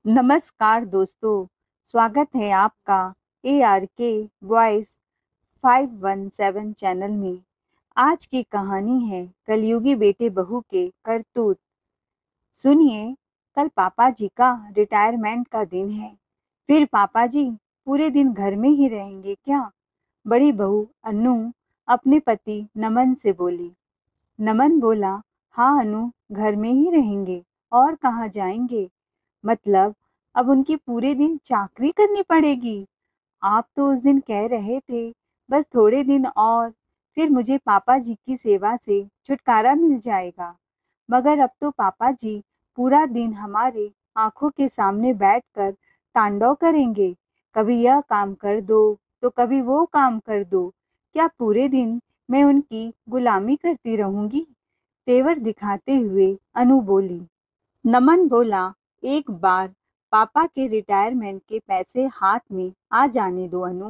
नमस्कार दोस्तों, स्वागत है आपका ARK वॉइस 517 चैनल में। आज की कहानी है कलयुगी बेटे बहू के करतूत। सुनिए, कल पापा जी का रिटायरमेंट का दिन है। फिर पापा जी पूरे दिन घर में ही रहेंगे क्या? बड़ी बहू अन्नू अपने पति नमन से बोली। नमन बोला, हाँ अनु, घर में ही रहेंगे और कहाँ जाएंगे। मतलब अब उनकी पूरे दिन चाकरी करनी पड़ेगी। आप तो उस दिन कह रहे थे बस थोड़े दिन और फिर मुझे पापा जी की सेवा से छुटकारा मिल जाएगा। मगर अब तो पापा जी पूरा दिन हमारे आंखों के सामने बैठकर तांडव करेंगे। कभी यह काम कर दो तो कभी वो काम कर दो। क्या पूरे दिन मैं उनकी गुलामी करती रहूंगी? तेवर दिखाते हुए अनु बोली। नमन बोला, एक बार पापा के रिटायरमेंट के पैसे हाथ में आ जाने दो अनु।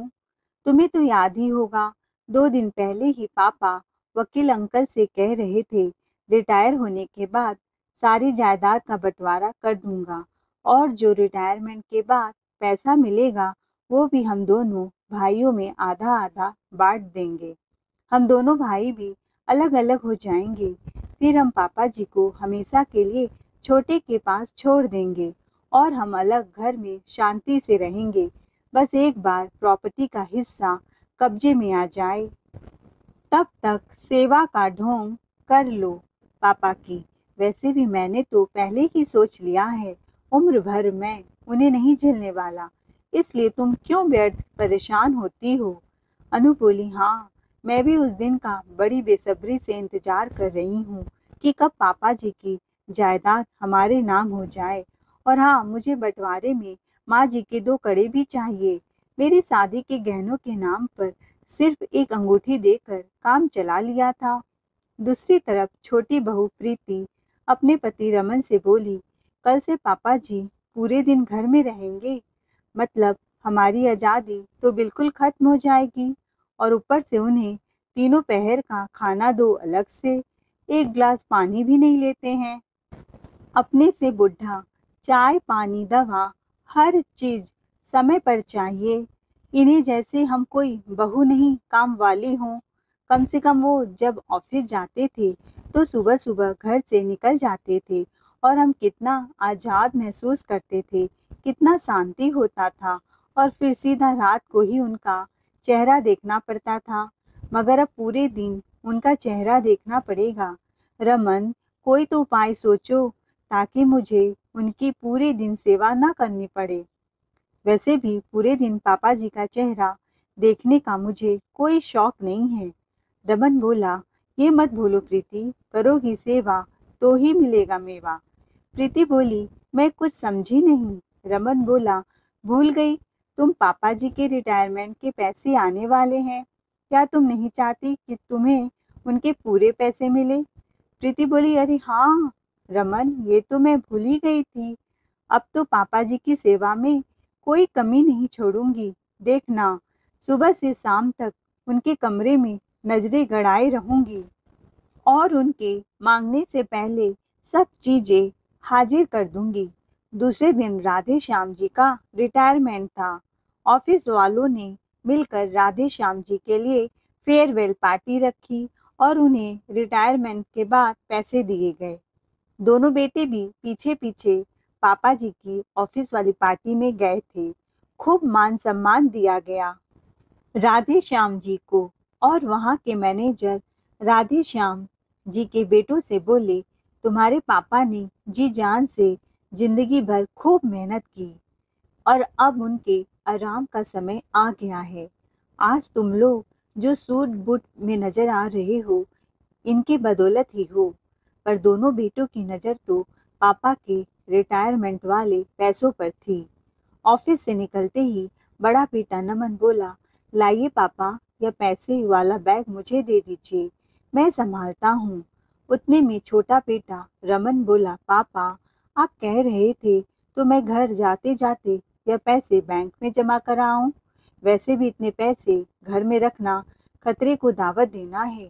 तुम्हें तो याद ही होगा, 2 दिन पहले ही पापा वकील अंकल से कह रहे थे रिटायर होने के बाद सारी जायदाद का बंटवारा कर दूंगा और जो रिटायरमेंट के बाद पैसा मिलेगा वो भी हम दोनों भाइयों में आधा आधा बांट देंगे। हम दोनों भाई भी अलग अलग हो जाएंगे। फिर हम पापा जी को हमेशा के लिए छोटे के पास छोड़ देंगे और हम अलग घर में शांति से रहेंगे। बस एक बार प्रॉपर्टी का हिस्सा कब्जे में आ जाए, तब तक सेवा का ढोंग कर लो पापा की। वैसे भी मैंने तो पहले ही सोच लिया है, उम्र भर मैं उन्हें नहीं झेलने वाला। इसलिए तुम क्यों व्यर्थ परेशान होती हो? अनु बोली, हाँ, मैं भी उस दिन का बड़ी बेसब्री से इंतजार कर रही हूँ कि कब पापा जी की जायदाद हमारे नाम हो जाए। और हाँ, मुझे बंटवारे में माँ जी के 2 कड़े भी चाहिए। मेरी शादी के गहनों के नाम पर सिर्फ एक अंगूठी देकर काम चला लिया था। दूसरी तरफ छोटी बहू प्रीति अपने पति रमन से बोली, कल से पापा जी पूरे दिन घर में रहेंगे। मतलब हमारी आज़ादी तो बिल्कुल खत्म हो जाएगी। और ऊपर से उन्हें तीनों पहर का खाना दो अलग से, एक गिलास पानी भी नहीं लेते हैं। अपने से बुढ़ा, चाय पानी दवा हर चीज समय पर चाहिए। इन्हें जैसे हम कोई बहू नहीं काम वाली हों। कम से कम वो जब ऑफिस जाते थे तो सुबह सुबह घर से निकल जाते थे और हम कितना आज़ाद महसूस करते थे, कितना शांति होता था। और फिर सीधा रात को ही उनका चेहरा देखना पड़ता था। मगर अब पूरे दिन उनका चेहरा देखना पड़ेगा। रमन, कोई तो उपाय सोचो ताकि मुझे उनकी पूरे दिन सेवा ना करनी पड़े। वैसे भी पूरे दिन पापा जी का चेहरा देखने का मुझे कोई शौक नहीं है। रमन बोला, ये मत भूलो प्रीति, करोगी सेवा तो ही मिलेगा मेवा। प्रीति बोली, मैं कुछ समझी नहीं। रमन बोला, भूल गई, तुम पापा जी के रिटायरमेंट के पैसे आने वाले हैं। क्या तुम नहीं चाहती कि तुम्हें उनके पूरे पैसे मिले? प्रीति बोली, अरे हाँ रमन, ये तो मैं भूल ही गई थी। अब तो पापा जी की सेवा में कोई कमी नहीं छोड़ूंगी। देखना, सुबह से शाम तक उनके कमरे में नजरें गड़ाए रहूंगी और उनके मांगने से पहले सब चीजें हाजिर कर दूंगी। दूसरे दिन राधे श्याम जी का रिटायरमेंट था। ऑफिस वालों ने मिलकर राधे श्याम जी के लिए फेयरवेल पार्टी रखी और उन्हें रिटायरमेंट के बाद पैसे दिए गए। दोनों बेटे भी पीछे पीछे पापा जी की ऑफिस वाली पार्टी में गए थे। खूब मान सम्मान दिया गया राधे श्याम जी को। और वहाँ के मैनेजर राधे श्याम जी के बेटों से बोले, तुम्हारे पापा ने जी जान से जिंदगी भर खूब मेहनत की और अब उनके आराम का समय आ गया है। आज तुम लोग जो सूट बूट में नजर आ रहे हो, इनके बदौलत ही हो। पर दोनों बेटों की नज़र तो पापा के रिटायरमेंट वाले पैसों पर थी। ऑफिस से निकलते ही बड़ा बेटा नमन बोला, लाइए पापा, यह पैसे वाला बैग मुझे दे दीजिए, मैं संभालता हूँ। उतने में छोटा बेटा रमन बोला, पापा, आप कह रहे थे तो मैं घर जाते जाते यह पैसे बैंक में जमा कराऊं। वैसे भी इतने पैसे घर में रखना खतरे को दावत देना है।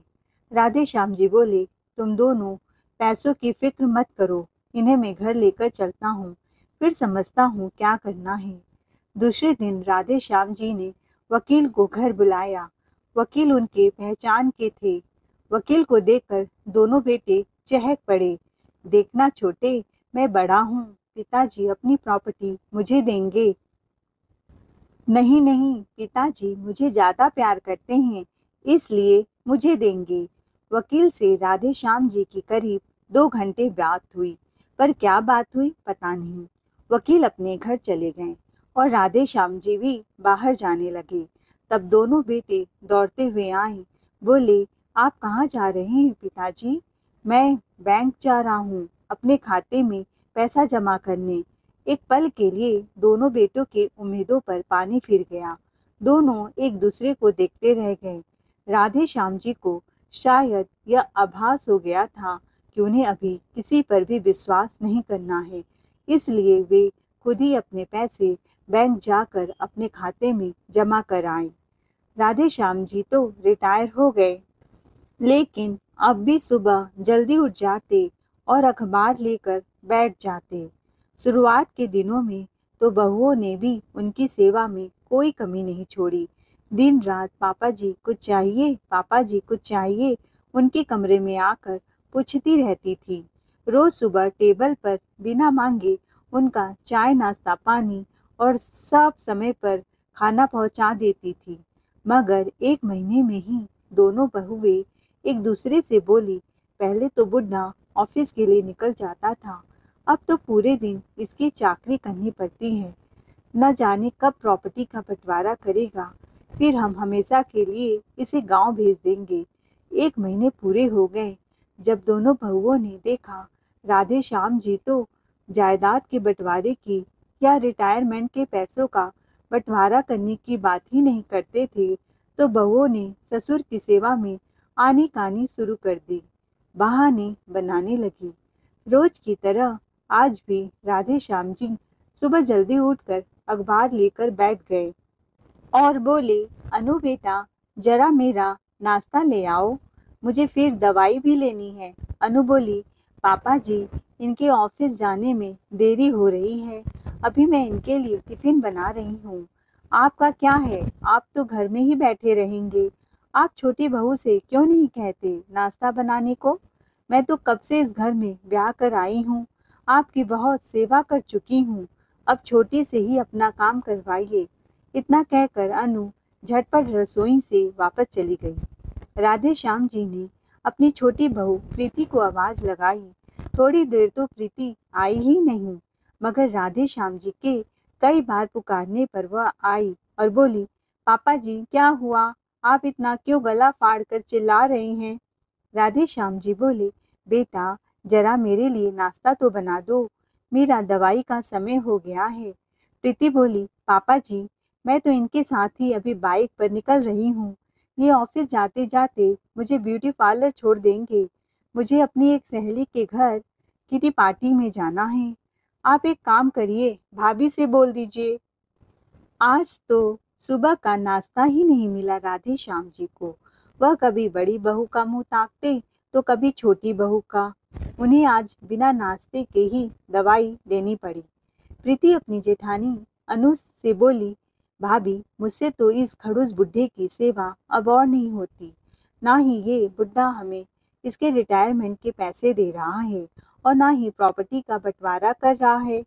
राधे श्याम जी बोले, तुम दोनों पैसों की फिक्र मत करो, इन्हें मैं घर लेकर चलता हूँ। फिर समझता हूँ क्या करना है। दूसरे दिन राधे श्याम जी ने वकील को घर बुलाया। वकील उनके पहचान के थे। वकील को देखकर दोनों बेटे चहक पड़े। देखना छोटे, मैं बड़ा हूँ, पिताजी अपनी प्रॉपर्टी मुझे देंगे। नहीं नहीं, पिताजी मुझे ज्यादा प्यार करते हैं, इसलिए मुझे देंगे। वकील से राधे श्याम जी की करीब 2 घंटे बात हुई, पर क्या बात हुई पता नहीं। वकील अपने घर चले गए और राधे श्याम जी भी बाहर जाने लगे। तब दोनों बेटे दौड़ते हुए आए। बोले, आप कहाँ जा रहे हैं पिताजी? मैं बैंक जा रहा हूँ अपने खाते में पैसा जमा करने। एक पल के लिए दोनों बेटों के उम्मीदों पर पानी फिर गया। दोनों एक दूसरे को देखते रह गए। राधे श्याम जी को शायद यह आभास हो गया था कि उन्हें अभी किसी पर भी विश्वास नहीं करना है, इसलिए वे खुद ही अपने पैसे बैंक जाकर अपने खाते में जमा कर आए। राधे श्याम जी तो रिटायर हो गए, लेकिन अब भी सुबह जल्दी उठ जाते और अखबार लेकर बैठ जाते। शुरुआत के दिनों में तो बहुओं ने भी उनकी सेवा में कोई कमी नहीं छोड़ी। दिन रात पापा जी कुछ चाहिए, पापा जी कुछ चाहिए, उनके कमरे में आकर पूछती रहती थी। रोज सुबह टेबल पर बिना मांगे उनका चाय नाश्ता पानी और सब समय पर खाना पहुंचा देती थी। मगर 1 महीने में ही दोनों बहुएं एक दूसरे से बोली, पहले तो बुढ़ा ऑफिस के लिए निकल जाता था, अब तो पूरे दिन इसकी चाकरी करनी पड़ती है। न जाने कब प्रॉपर्टी का बंटवारा करेगा, फिर हम हमेशा के लिए इसे गांव भेज देंगे। 1 महीने पूरे हो गए जब दोनों बहुओं ने देखा राधे श्याम जी तो जायदाद के बंटवारे की या रिटायरमेंट के पैसों का बंटवारा करने की बात ही नहीं करते थे, तो बहुओं ने ससुर की सेवा में आनी-कानी शुरू कर दी, बहाने बनाने लगी। रोज की तरह आज भी राधे श्याम जी सुबह जल्दी उठकर अखबार लेकर बैठ गए और बोले, अनु बेटा, जरा मेरा नाश्ता ले आओ, मुझे फिर दवाई भी लेनी है। अनु बोली, पापा जी, इनके ऑफिस जाने में देरी हो रही है, अभी मैं इनके लिए टिफिन बना रही हूँ। आपका क्या है, आप तो घर में ही बैठे रहेंगे, आप छोटी बहू से क्यों नहीं कहते नाश्ता बनाने को? मैं तो कब से इस घर में ब्याह कर आई हूँ, आपकी बहुत सेवा कर चुकी हूँ, अब छोटी से ही अपना काम करवाइए। इतना कहकर अनु झटपट रसोई से वापस चली गई। राधे श्याम जी ने अपनी छोटी बहू प्रीति को आवाज लगाई। थोड़ी देर तो प्रीति आई ही नहीं, मगर राधे श्याम जी के कई बार पुकारने पर वह आई और बोली, पापा जी क्या हुआ, आप इतना क्यों गला फाड़ कर चिल्ला रहे हैं? राधे श्याम जी बोले, बेटा, जरा मेरे लिए नाश्ता तो बना दो, मेरा दवाई का समय हो गया है। प्रीति बोली, पापा जी, मैं तो इनके साथ ही अभी बाइक पर निकल रही हूँ, ये ऑफिस जाते जाते मुझे ब्यूटी पार्लर छोड़ देंगे, मुझे अपनी एक सहेली के घर किटी पार्टी में जाना है। आप एक काम करिए, भाभी से बोल दीजिए। आज तो सुबह का नाश्ता ही नहीं मिला राधे श्याम जी को। वह कभी बड़ी बहू का मुंह ताकते तो कभी छोटी बहू का। उन्हें आज बिना नाश्ते के ही दवाई लेनी पड़ी। प्रीति अपनी जेठानी अनु से बोली, भाभी, मुझसे तो इस खड़ूस बुढ़े की सेवा अब और नहीं होती, ना ही ये बुढ़ा हमें इसके रिटायरमेंट के पैसे दे रहा है और ना ही प्रॉपर्टी का बंटवारा कर रहा है।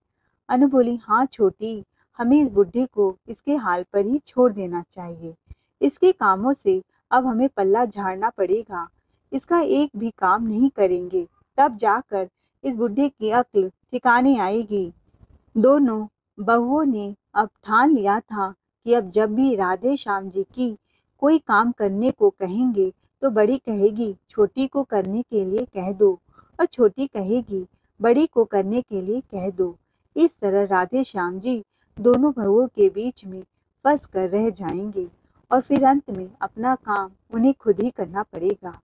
अनु बोली, हाँ छोटी, हमें इस बुढ़े को इसके हाल पर ही छोड़ देना चाहिए। इसके कामों से अब हमें पल्ला झाड़ना पड़ेगा। इसका एक भी काम नहीं करेंगे, तब जाकर इस बुढ़े की अक्ल ठिकाने आएगी। दोनों बहुओं ने अब ठान लिया था कि अब जब भी राधे श्याम जी की कोई काम करने को कहेंगे तो बड़ी कहेगी, छोटी को करने के लिए कह दो, और छोटी कहेगी, बड़ी को करने के लिए कह दो। इस तरह राधे श्याम जी दोनों बहुओं के बीच में फंस कर रह जाएंगे और फिर अंत में अपना काम उन्हें खुद ही करना पड़ेगा।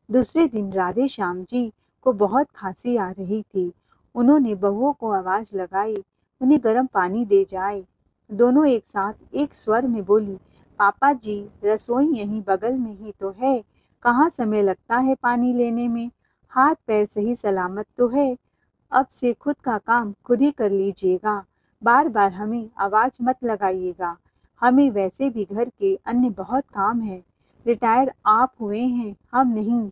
दूसरे दिन राधे श्याम जी को बहुत खांसी आ रही थी। उन्होंने बहुओं को आवाज लगाई, उन्हें गर्म पानी दे जाए। दोनों एक साथ एक स्वर में बोली, पापा जी, रसोई यहीं बगल में ही तो है, कहाँ समय लगता है पानी लेने में, हाथ पैर सही सलामत तो है, अब से खुद का काम खुद ही कर लीजिएगा, बार बार हमें आवाज़ मत लगाइएगा, हमें वैसे भी घर के अन्य बहुत काम हैं। रिटायर आप हुए हैं, हम नहीं।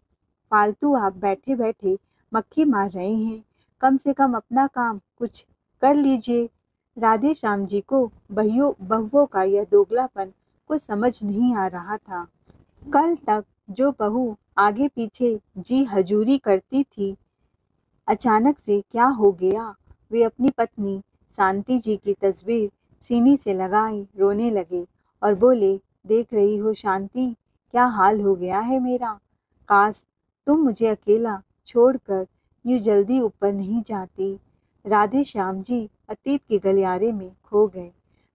फालतू आप बैठे बैठे मक्खी मार रहे हैं, कम से कम अपना काम कुछ कर लीजिए। राधे श्याम जी को बहुओं का यह दोगलापन कुछ समझ नहीं आ रहा था। कल तक जो बहू आगे पीछे जी हजूरी करती थी, अचानक से क्या हो गया? वे अपनी पत्नी शांति जी की तस्वीर सीने से लगाए रोने लगे और बोले, देख रही हो शांति, क्या हाल हो गया है मेरा। काश तुम मुझे अकेला छोड़कर यूं जल्दी ऊपर नहीं जाती। राधे श्याम जी अतीत के गलियारे में खो गए।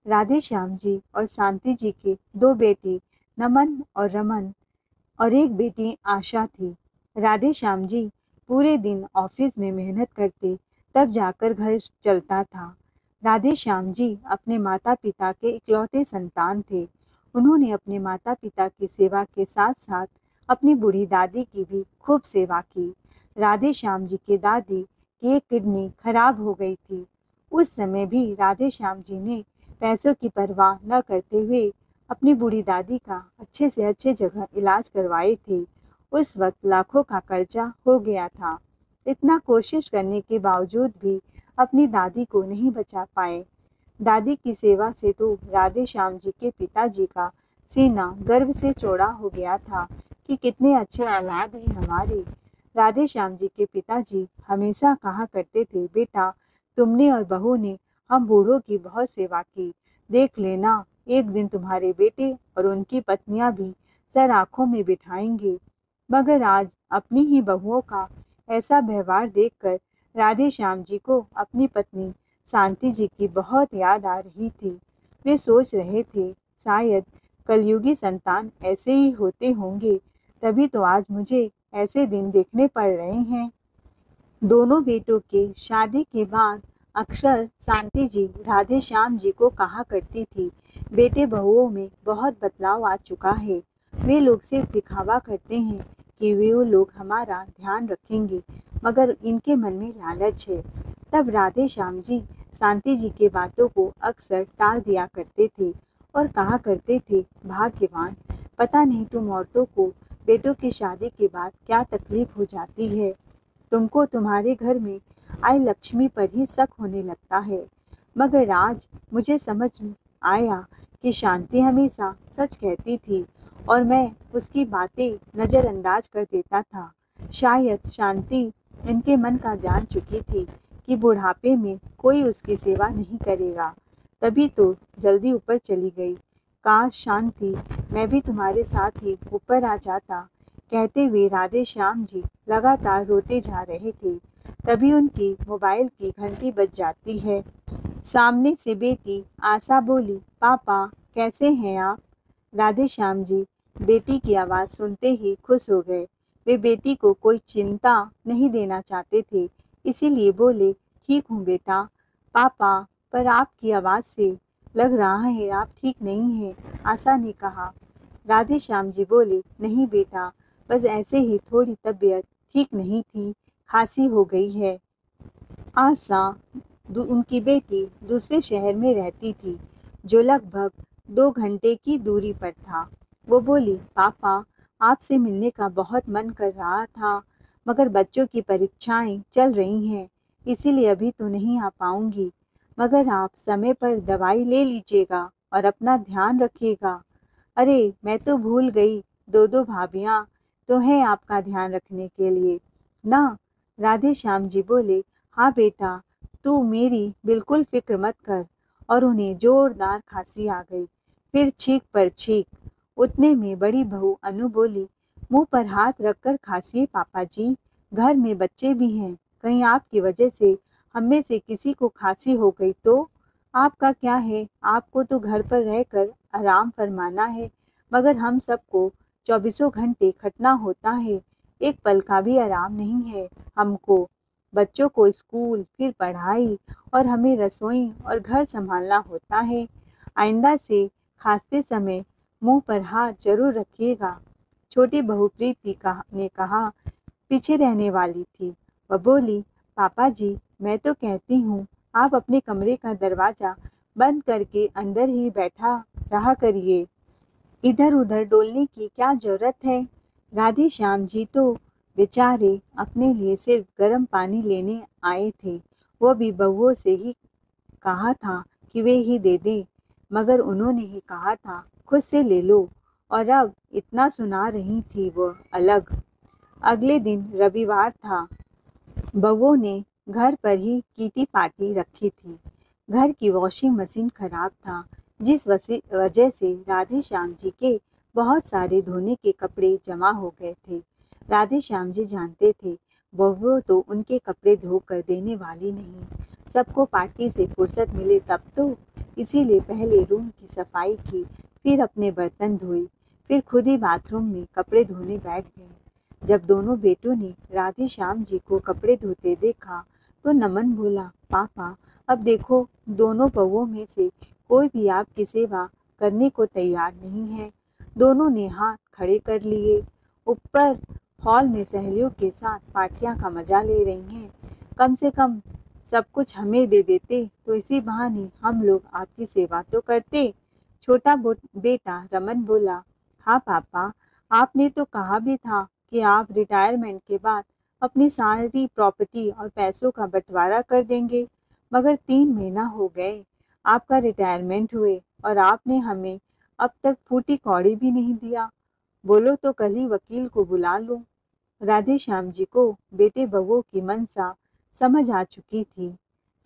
राधे श्याम जी और शांति जी के दो बेटे नमन और रमन और एक बेटी आशा थी। राधे श्याम जी पूरे दिन ऑफिस में मेहनत करते, तब जाकर घर चलता था। राधे श्याम जी अपने माता पिता के इकलौते संतान थे। उन्होंने अपने माता पिता की सेवा के साथ साथ अपनी बूढ़ी दादी की भी खूब सेवा की। राधे श्याम जी की दादी की एक किडनी खराब हो गई थी। उस समय भी राधे श्याम जी ने पैसों की परवाह न करते हुए अपनी बूढ़ी दादी का अच्छे से अच्छे जगह इलाज करवाए थे। उस वक्त लाखों का कर्जा हो गया था। इतना कोशिश करने के बावजूद भी अपनी दादी को नहीं बचा पाए। दादी की सेवा से तो राधे श्याम जी के पिताजी का सीना गर्व से चौड़ा हो गया था कि कितने अच्छे औलाद हैं हमारे। राधे श्याम जी के पिताजी हमेशा कहा करते थे, बेटा तुमने और बहू ने हम बूढ़ों की बहुत सेवा की। देख लेना, एक दिन तुम्हारे बेटे और उनकी पत्नियां भी सर आंखों में बिठाएंगे। मगर आज अपनी ही बहुओं का ऐसा व्यवहार देखकर राधे श्याम जी को अपनी पत्नी शांति जी की बहुत याद आ रही थी। वे सोच रहे थे, शायद कलयुगी संतान ऐसे ही होते होंगे, तभी तो आज मुझे ऐसे दिन देखने पड़ रहे हैं। दोनों बेटों के शादी के बाद अक्सर शांति जी राधे श्याम जी को कहा करती थी, बेटे बहुओं में बहुत बदलाव आ चुका है। वे लोग सिर्फ दिखावा करते हैं कि वे वो लोग हमारा ध्यान रखेंगे, मगर इनके मन में लालच है। तब राधे श्याम जी शांति जी के बातों को अक्सर टाल दिया करते थे और कहा करते थे, भाग्यवान, पता नहीं तुम औरतों को बेटों की शादी के बाद क्या तकलीफ हो जाती है। तुमको तुम्हारे घर में आई लक्ष्मी पर ही शक होने लगता है। मगर आज मुझे समझ आया कि शांति हमेशा सच कहती थी और मैं उसकी बातें नज़रअंदाज कर देता था। शायद शांति इनके मन का जान चुकी थी कि बुढ़ापे में कोई उसकी सेवा नहीं करेगा, तभी तो जल्दी ऊपर चली गई। काश शांति, मैं भी तुम्हारे साथ ही ऊपर आ जाता, कहते हुए राधे श्याम जी लगातार रोते जा रहे थे। तभी उनकी मोबाइल की घंटी बज जाती है। सामने से बेटी आशा बोली, पापा कैसे हैं आप? राधे श्याम जी बेटी की आवाज़ सुनते ही खुश हो गए। वे बेटी को कोई चिंता नहीं देना चाहते थे, इसीलिए बोले, ठीक हूँ बेटा। पापा, पर आपकी आवाज़ से लग रहा है आप ठीक नहीं हैं, आशा ने कहा। राधे श्याम जी बोले, नहीं बेटा, बस ऐसे ही थोड़ी तबीयत ठीक नहीं थी, खांसी हो गई है। आशा उनकी बेटी दूसरे शहर में रहती थी, जो लगभग 2 घंटे की दूरी पर था। वो बोली, पापा आपसे मिलने का बहुत मन कर रहा था, मगर बच्चों की परीक्षाएं चल रही हैं, इसीलिए अभी तो नहीं आ पाऊंगी। मगर आप समय पर दवाई ले लीजिएगा और अपना ध्यान रखिएगा। अरे मैं तो भूल गई, दो दो भाभियाँ तो हैं आपका ध्यान रखने के लिए ना। राधे श्याम जी बोले, हाँ बेटा, तू मेरी बिल्कुल फिक्र मत कर। और उन्हें जोरदार खांसी आ गई, फिर छींक पर छींक। उतने में बड़ी बहू अनु बोली, मुंह पर हाथ रखकर खांसिए पापा जी, घर में बच्चे भी हैं, कहीं आपकी वजह से हम में से किसी को खांसी हो गई तो? आपका क्या है, आपको तो घर पर रहकर आराम फरमाना है, मगर हम सबको चौबीसों घंटे खटना होता है, एक पल का भी आराम नहीं है हमको। बच्चों को स्कूल, फिर पढ़ाई, और हमें रसोई और घर संभालना होता है। आइंदा से खांसते समय मुंह पर हाथ जरूर रखिएगा। छोटी बहू प्रीति ने कहा, पीछे रहने वाली थी। वह बोली, पापा जी मैं तो कहती हूँ आप अपने कमरे का दरवाजा बंद करके अंदर ही बैठा रहा करिए। इधर उधर डोलने की क्या जरूरत है। राधे श्याम जी तो बेचारे अपने लिए सिर्फ गर्म पानी लेने आए थे। वो भी बहुओं से ही कहा था कि वे ही दे दें, मगर उन्होंने ही कहा था खुद से ले लो, और अब इतना सुना रही थी वो अलग। अगले दिन रविवार था। बउओं ने घर पर ही कीटी पार्टी रखी थी। घर की वॉशिंग मशीन खराब था, जिस वजह से राधे श्याम जी के बहुत सारे धोने के कपड़े जमा हो गए थे। राधे श्याम जी जानते थे बउओं तो उनके कपड़े धो कर देने वाली नहीं। सबको पार्टी से फुर्सत मिले तब तो, इसीलिए पहले रूम की सफाई की, फिर अपने बर्तन धोए, फिर खुद ही बाथरूम में कपड़े धोने बैठ गए। जब दोनों बेटों ने राधे श्याम जी को कपड़े धोते देखा तो नमन बोला, पापा अब देखो दोनों बहुओं में से कोई भी आपकी सेवा करने को तैयार नहीं है। दोनों ने हाथ खड़े कर लिए। ऊपर हॉल में सहेलियों के साथ पार्टियां का मजा ले रही हैं। कम से कम सब कुछ हमें दे देते तो इसी बहाने हम लोग आपकी सेवा तो करते। छोटा बेटा रमन बोला, हाँ पापा, आपने तो कहा भी था कि आप रिटायरमेंट के बाद अपनी सारी प्रॉपर्टी और पैसों का बंटवारा कर देंगे, मगर 3 महीना हो गए आपका रिटायरमेंट हुए और आपने हमें अब तक फूटी कौड़ी भी नहीं दिया। बोलो तो कल ही वकील को बुला लूं। राधे श्याम जी को बेटे बहुओं की मनसा समझ आ चुकी थी।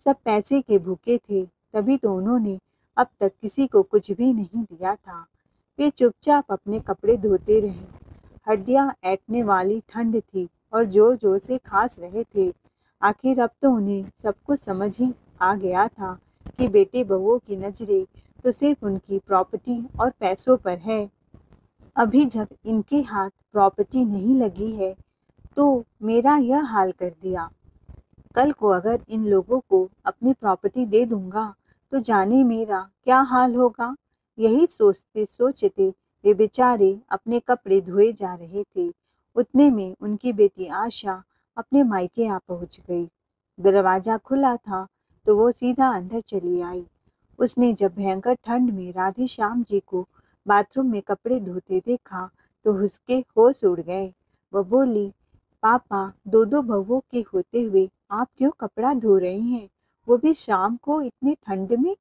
सब पैसे के भूखे थे, तभी तो उन्होंने अब तक किसी को कुछ भी नहीं दिया था। वे चुपचाप अपने कपड़े धोते रहे। हड्डियां ऐंठने वाली ठंड थी और जोर जोर से खांस रहे थे। आखिर अब तो उन्हें सब कुछ समझ ही आ गया था कि बेटे बहुओं की नजरें तो सिर्फ उनकी प्रॉपर्टी और पैसों पर है। अभी जब इनके हाथ प्रॉपर्टी नहीं लगी है तो मेरा यह हाल कर दिया। कल को अगर इन लोगों को अपनी प्रॉपर्टी दे दूंगा तो जाने मेरा क्या हाल होगा। यही सोचते सोचते वे बेचारे अपने कपड़े धोए जा रहे थे। उतने में उनकी बेटी आशा अपने मायके आ पहुंच गई। दरवाजा खुला था तो वो सीधा अंदर चली आई। उसने जब भयंकर ठंड में राधे श्याम जी को बाथरूम में कपड़े धोते देखा तो उसके होश उड़ गए। वह बोली, पापा दो दो बहुओं के होते हुए आप क्यों कपड़ा धो रहे हैं, वो भी शाम को इतनी ठंड में।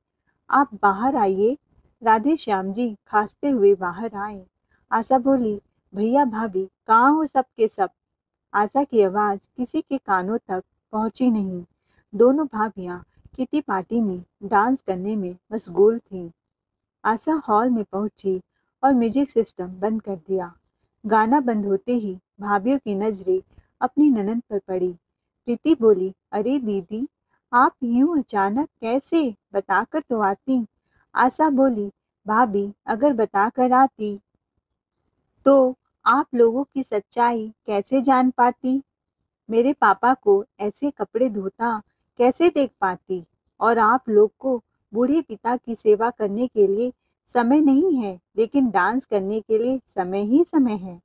आप बाहर आइए। राधे श्याम जी खांसते हुए बाहर आए। आशा बोली, भैया भाभी कहाँ हो सब के सब। आशा की आवाज किसी के कानों तक पहुंची नहीं। दोनों भाभियां किटी पार्टी में डांस करने में मशगूल थीं। आशा हॉल में पहुंची और म्यूजिक सिस्टम बंद कर दिया। गाना बंद होते ही भाभियों की नजरें अपनी ननद पर पड़ी। प्रीति बोली, अरे दीदी आप यूं अचानक कैसे, बताकर तो आती। आशा बोली, भाभी अगर बताकर आती तो आप लोगों की सच्चाई कैसे जान पाती। मेरे पापा को ऐसे कपड़े धोता कैसे देख पाती, और आप लोग को बूढ़े पिता की सेवा करने के लिए समय नहीं है, लेकिन डांस करने के लिए समय ही समय है।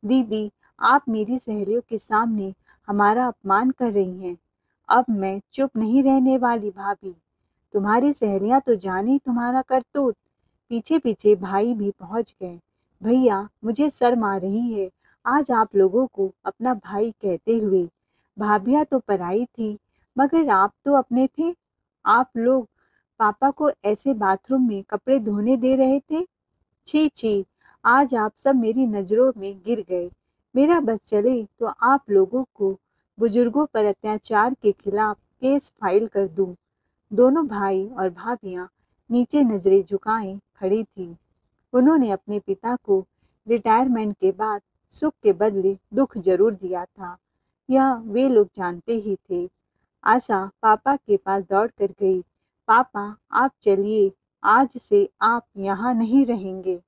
दीदी आप मेरी सहेलियों के सामने हमारा अपमान कर रही हैं। अब मैं चुप नहीं रहने वाली भाभी। तुम्हारी सहेलियां तो जाने तुम्हारा करतूत। पीछे पीछे भाई भी पहुंच गए। भैया मुझे शर्म आ रही है आज आप लोगों को अपना भाई कहते हुए। भाभियां तो पराई थी, मगर आप तो अपने थे। आप लोग पापा को ऐसे बाथरूम में कपड़े धोने दे रहे थे। छी छी, आज आप सब मेरी नजरों में गिर गए। मेरा बस चले तो आप लोगों को बुजुर्गों पर अत्याचार के खिलाफ केस फाइल कर दूं। दोनों भाई और भाभियां नीचे नजरें झुकाए खड़ी थीं। उन्होंने अपने पिता को रिटायरमेंट के बाद सुख के बदले दुख जरूर दिया था, यह वे लोग जानते ही थे। आशा पापा के पास दौड़ कर गई। पापा आप चलिए, आज से आप यहाँ नहीं रहेंगे,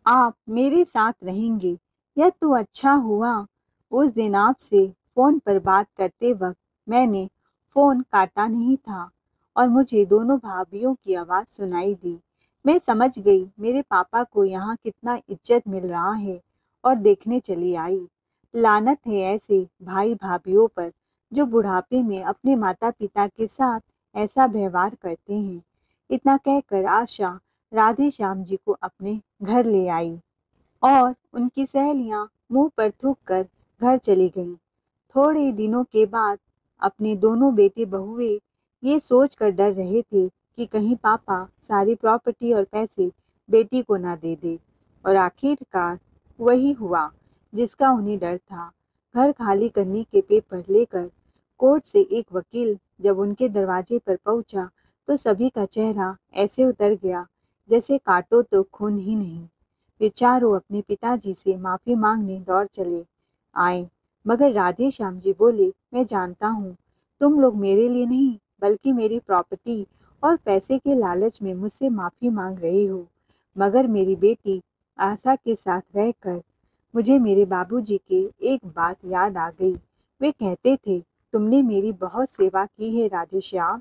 आप मेरे साथ रहेंगे। यह तो अच्छा हुआ उस दिन आपसे फोन पर बात करते वक्त मैंने फोन काटा नहीं था और मुझे दोनों भाभियों की आवाज सुनाई दी। मैं समझ गई मेरे पापा को यहाँ कितना इज्जत मिल रहा है और देखने चली आई। लानत है ऐसे भाई भाभियों पर जो बुढ़ापे में अपने माता पिता के साथ ऐसा व्यवहार करते हैं। इतना कहकर आशा राधे श्याम जी को अपने घर ले आई और उनकी सहेलियां मुंह पर थूक कर घर चली गईं। थोड़े दिनों के बाद अपने दोनों बेटे बहुए ये सोचकर डर रहे थे कि कहीं पापा सारी प्रॉपर्टी और पैसे बेटी को ना दे दे, और आखिरकार वही हुआ जिसका उन्हें डर था। घर खाली करने के पेपर लेकर कोर्ट से एक वकील जब उनके दरवाजे पर पहुंचा तो सभी का चेहरा ऐसे उतर गया जैसे काटो तो खून ही नहीं। वे चारों अपने पिताजी से माफी मांगने दौड़ चले आए, मगर राधे श्याम जी बोले, मैं जानता हूँ तुम लोग मेरे लिए नहीं बल्कि मेरी प्रॉपर्टी और पैसे के लालच में मुझसे माफी मांग रहे हो। मगर मेरी बेटी आशा के साथ रहकर मुझे मेरे बाबूजी की एक बात याद आ गई। वे कहते थे, तुमने मेरी बहुत सेवा की है राधे श्याम,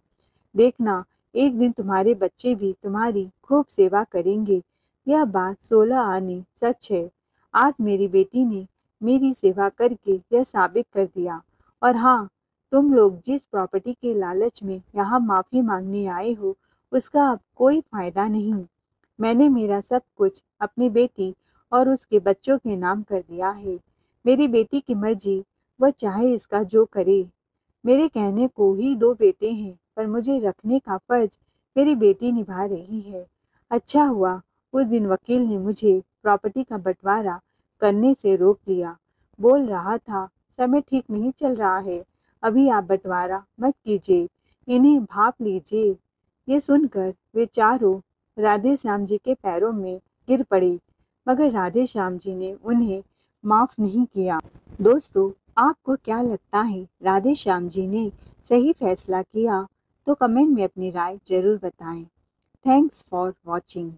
देखना एक दिन तुम्हारे बच्चे भी तुम्हारी खूब सेवा करेंगे। यह बात 16 आने सच है। आज मेरी बेटी ने मेरी सेवा करके यह साबित कर दिया। और हाँ, तुम लोग जिस प्रॉपर्टी के लालच में यहाँ माफी मांगने आए हो उसका अब कोई फायदा नहीं। मैंने मेरा सब कुछ अपनी बेटी और उसके बच्चों के नाम कर दिया है। मेरी बेटी की मर्जी, वह चाहे इसका जो करे। मेरे कहने को ही दो बेटे हैं पर मुझे रखने का फर्ज मेरी बेटी निभा रही है। अच्छा हुआ उस दिन वकील ने मुझे प्रॉपर्टी का बंटवारा करने से रोक लिया। बोल रहा था समय ठीक नहीं चल रहा है, अभी आप बंटवारा मत कीजिए, इन्हें भाप लीजिए। ये सुनकर वे चारों राधे श्याम जी के पैरों में गिर पड़े, मगर राधे श्याम जी ने उन्हें माफ नहीं किया। दोस्तों, आपको क्या लगता है राधे श्याम जी ने सही फैसला किया? तो कमेंट में अपनी राय जरूर बताएं। Thanks for watching.